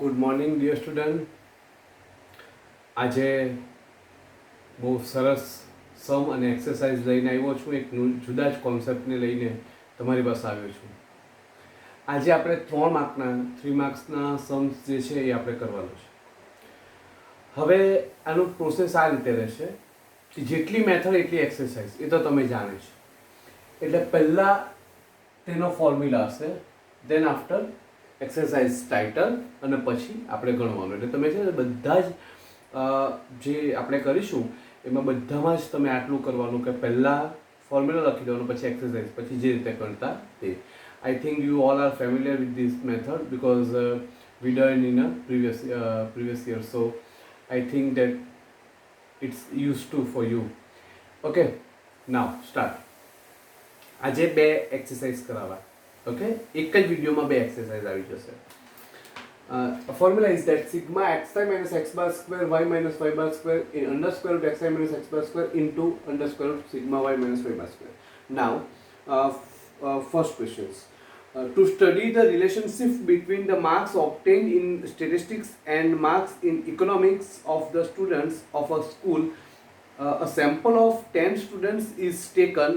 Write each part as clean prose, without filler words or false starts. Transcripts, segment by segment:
Good morning dear student. આજે બહુ સરસ સમ અને એક્સરસાઇઝ લઈને આવ્યો છું. એક જુદા જ કોન્સેપ્ટને લઈને તમારી પાસે આવ્યો છું. આજે આપણે 3 માર્ક્સના સમ્સ જે છે એ આપણે કરવાનો છે. હવે આનું પ્રોસેસ આ રીતે રહેશે કે જેટલી મેથડ એટલી એક્સરસાઇઝ, એ તો તમે જાણે છે. એટલે પહેલાં તેનો ફોર્મ્યુલા હશે, દેન આફ્ટર એક્સરસાઇઝ ટાઇટલ, અને પછી આપણે ગણવાનું. એટલે તમે છે ને બધા જ જે આપણે કરીશું એમાં બધામાં જ તમે આટલું કરવાનું કે પહેલાં ફોર્મ્યુલા લખી દેવાનું, પછી એક્સરસાઇઝ, પછી જે રીતે કરતા તે. I think you all are familiar with this method because we done in a previous year, so I think that it's used to for you. Okay, now start. આજે બે એક્સરસાઇઝ કરાવવા. ઓકે, એક જ વિડીયોમાં બે એક્સરસાઇઝ આવી જશે. Formula is that sigma xi minus x bar square y minus y bar square in under square root xi minus x bar square into under square root sigma y minus y bar square. Now, first questions. To study the relationship between the marks obtained in statistics and marks in economics of the students of a school, a sample of 10 students is taken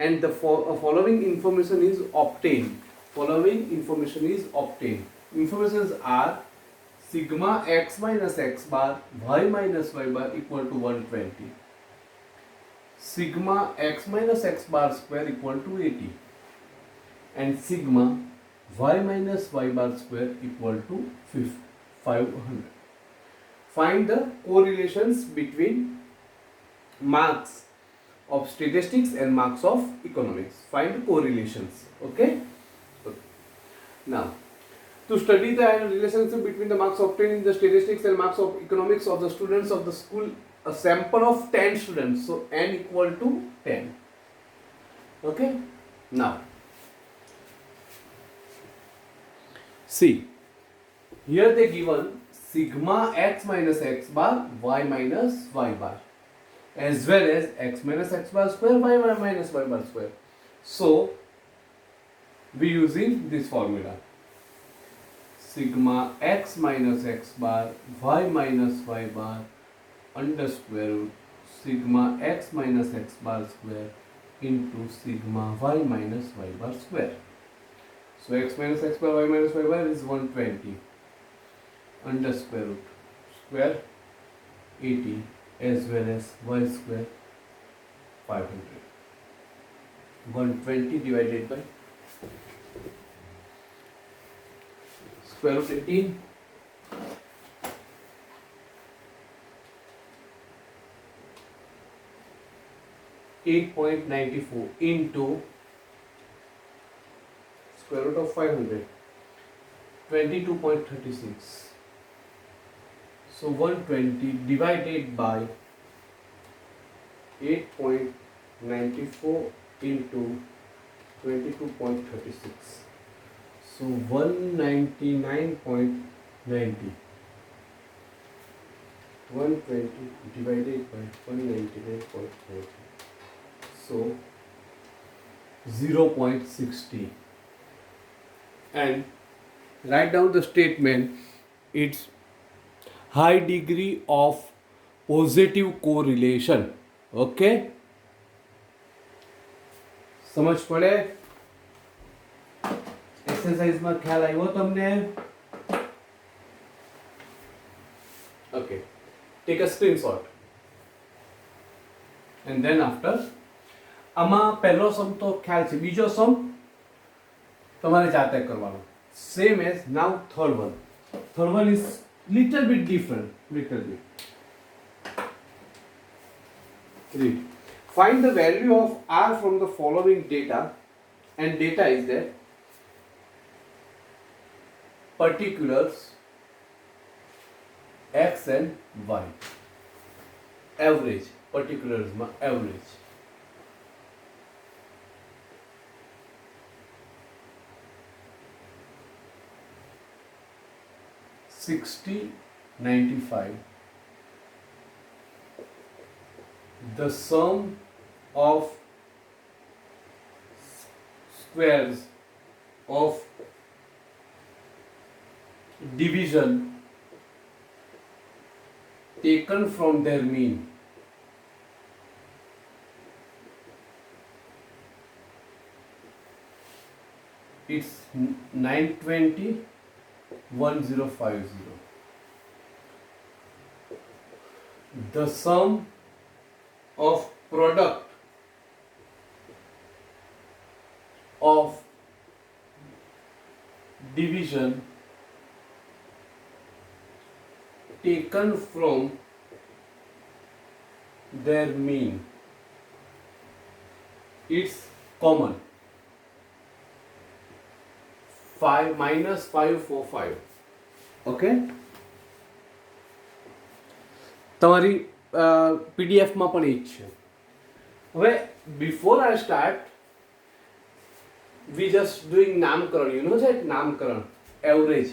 and the following information is obtained. Informations are sigma x minus x bar y minus y bar equal to 120. Sigma x minus x bar square equal to 80. And sigma y minus y bar square equal to 500. Find the correlations between marks of statistics and marks of economics. Find the correlations. Okay? Now, to study the relationship between the marks obtained in the statistics and marks of economics of the students of the school, a sample of 10 students. So n equal to 10. Okay? Now, see, here they given sigma x minus x bar, y minus y bar, as well as x minus x bar square, y minus y bar square. So, we using this formula. Sigma x minus x bar, y minus y bar, under square root sigma x minus x bar square into sigma y minus y bar square. So x minus x bar, y minus y bar is 120. Under square root square 80, as well as y square 500. 120 divided by square root 18. 8.94 into square root of 500, 22.36. So 120 divided by 8.94 into 22.36. So 199.90. 120 divided by 199.90. So 0.60. And write down the statement. It's high degree of positive correlation. Okay? समझ पड़े? Exercise में ख्याल आयो तुमने? Okay. Take a screenshot. And then after, આમાં પહેલો સમ તો ખ્યાલ છે, બીજો સમ તમારે જાતે કરવાનો. Same as now third one. Third one is little bit different. Read. Find the value of R from the following data, and data is that particulars x and y. Average, particulars ma average. $60, $95. The sum of squares of division taken from their mean. It's 920 1050. The sum of product of division taken from their mean, it's common. 5 minus 545. Okay, તમારી પીડીએફમાં પણ એ જ છે. હવે before I start we just doing નામકરણ, you know છે નામકરણ. Average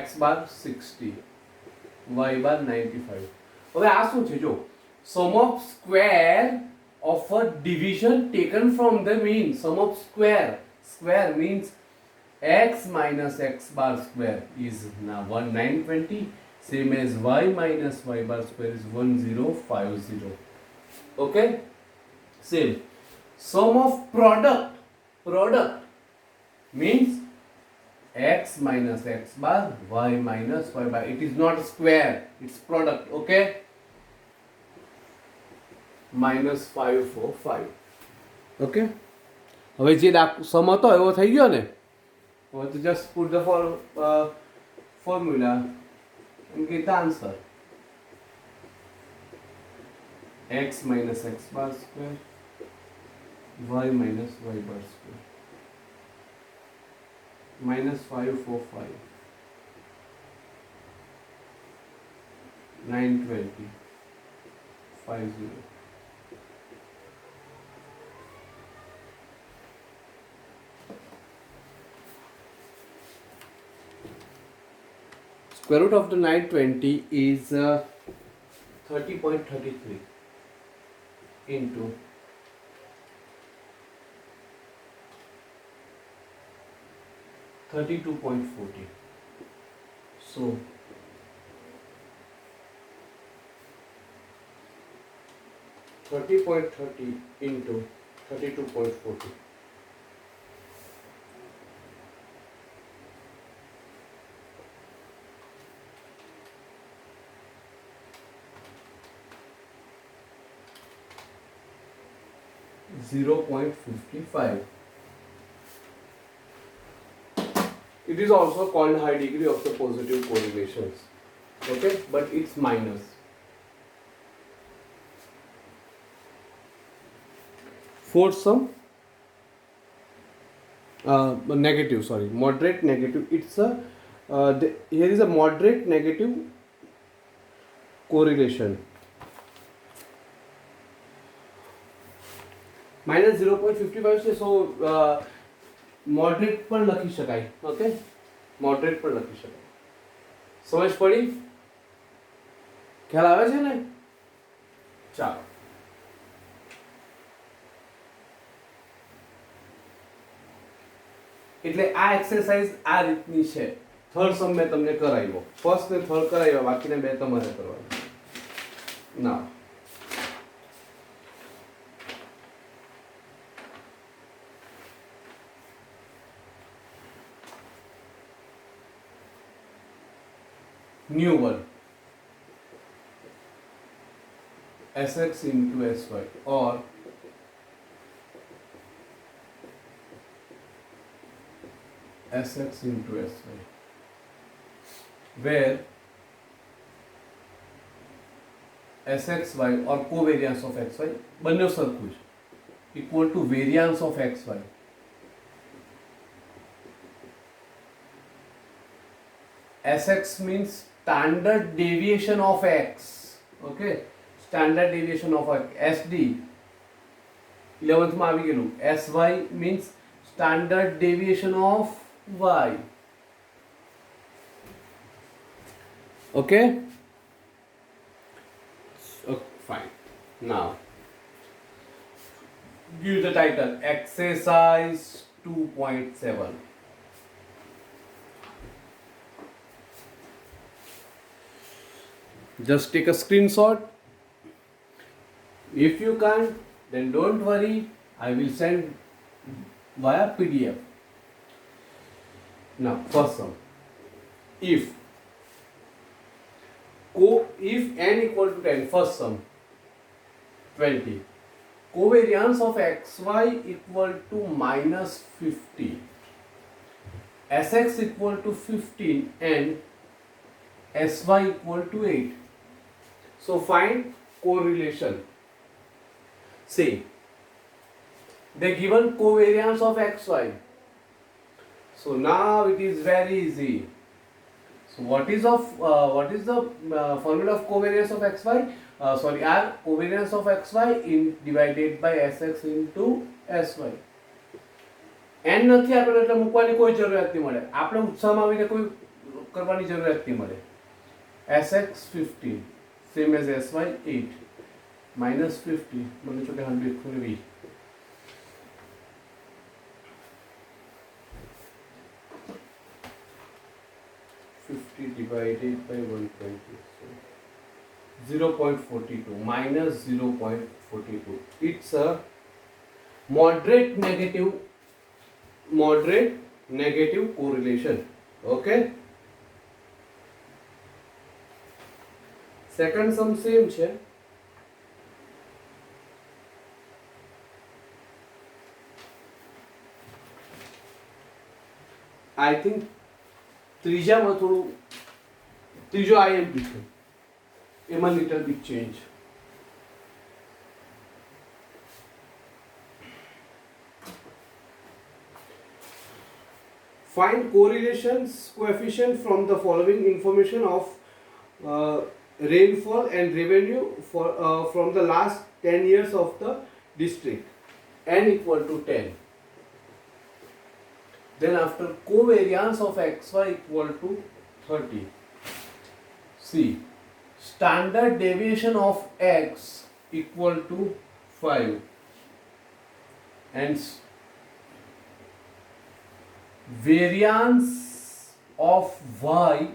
x bar 60, y bar 95. હવે આ શું છે? જો sum of square of a division taken from the mean. Sum of square means x minus x bar square is now 920, same as y minus y bar square is 1050. Okay, same. Sum of product means x minus x bar, y minus y bar. It is not square, it's product. Okay, minus 545. Okay, હવે જે સમ હતો એવો થઈ ગયો ને. Or to just put the formula and get the answer. X minus x bar square, y minus y bar square, minus 545, 920, 50. Square root of the 920 is 30.33 into 32.40. So 30.30 into 32.40. (0.55). It is also called high degree of the positive correlations. Okay, but it's minus. For some negative, sorry, moderate negative. It's a here is a moderate negative correlation. Minus 0.55 છે, so moderate પણ લખી શકાય. Okay, moderate પણ લખી શકાય. સમજ પડી? ખ્યાલ આવે છે ને? ચાલો, એટલે આ એક્સરસાઇઝ આ રીતની છે. થર્ડ સમ મેં તમને કરાવ્યો, ફર્સ્ટ ને થર્ડ કરાવ્યા, બાકીના બે તમારે કરવાના. ના, new one, sx into sy or sx into sy, where sxy or covariance of xy બંને સરખું છે, equal to variance of xy. Sx means standard deviation of x. Okay, standard deviation of x. SD 11th માં આવી ગયેલું. Sy means standard deviation of y. Okay, fine. Now give the title exercise 2.7. Just take a screenshot. If you can't, then don't worry, I will send via PDF. Now first sum, if n equal to 10, first sum 20, covariance of xy equal to minus 50, sx equal to 15 and sy equal to 8. So find correlation. See, they given covariance of xy. So now it is very easy. So what is the formula of covariance of xy? R covariance of xy divided by sx into sy. n નથી આપણે એટલે મૂકવાની કોઈ જરૂરિયાત નહીં મળે. આપણે ઉત્સાહમાં આવીને કોઈ કરવાની જરૂરિયાત નહીં મળે. sx 15 same as sy 8 minus 50 મને ચોકે 100 50 divided by 120, so 0.42 minus 0.42. It's a moderate negative correlation. Okay. Second sum same છે. I think ત્રીજામાં થોડું ત્રીજો IMP છે એમાં little bit change. Find correlations coefficient from the following information of rainfall and revenue from the last 10 years of the district. N equal to 10. Then after covariance of xy equal to 30. See, standard deviation of x equal to 5 and variance of y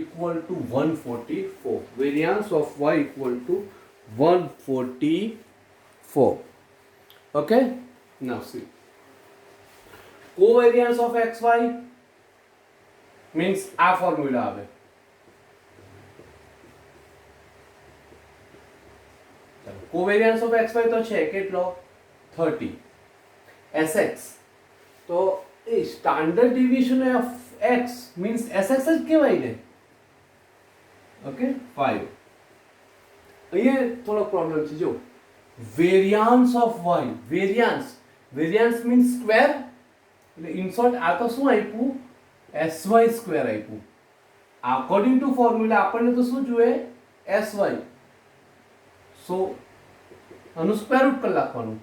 equal to 144. Variance of y equal to 144. Okay? Now see. Covariance of xy means આ formula આવે. Covariance of xy તો છે કેટલો 30. sx તો એ standard deviation of x means sx જ કહેવાય ને. ઓકે 5. અહીંયા થોડો પ્રોબ્લેમ છે જો variance of y, variance means square. In short આ તો શું આપ્યું sy સ્ક્વેર આપ્યું. અકોર્ડિંગ ટુ ફોર્મ્યુલા આપણને તો શું જોઈએ sy. સો આનું સ્ક્વેર રૂટ કરી નાખવાનું.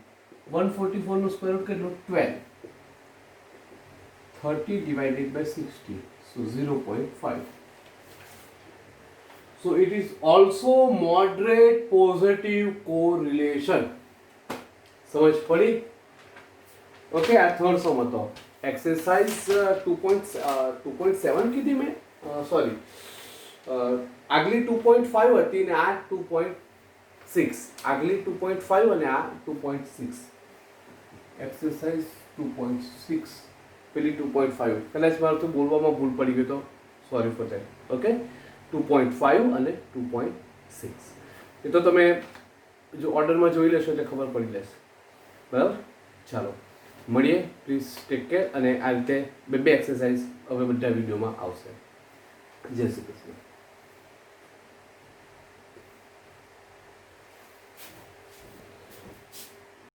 144 નું સ્ક્વેર રૂટ કેટલું 12. 30 divided by 60, so 0.5. So it is also moderate positive correlation. समझ पड़ी? ओके आ थर्ड सम હતો. एक्सरसाइज 2.7 की थी मैं सॉरी આગલી 2.5 હતી ને આ 2.6 આગલી 2.5 અને આ 2.6 एक्सरसाइज 2.6 પેલી 2.5 કદાચ મારું બોલવામાં ભૂલ પડી ગઈ તો સોરી ફોર ધેટ. ઓકે 2.5 અને 2.6 એ તો તમે જો ઓર્ડરમાં જોઈ લેશો એટલે ખબર પડી જશે. બરાબર ચાલો મળીએ. Please take care. અને આ રીતે બે એક્સરસાઇઝ હવે બધા વિડીયોમાં આવશે. જય શ્રી કૃષ્ણ.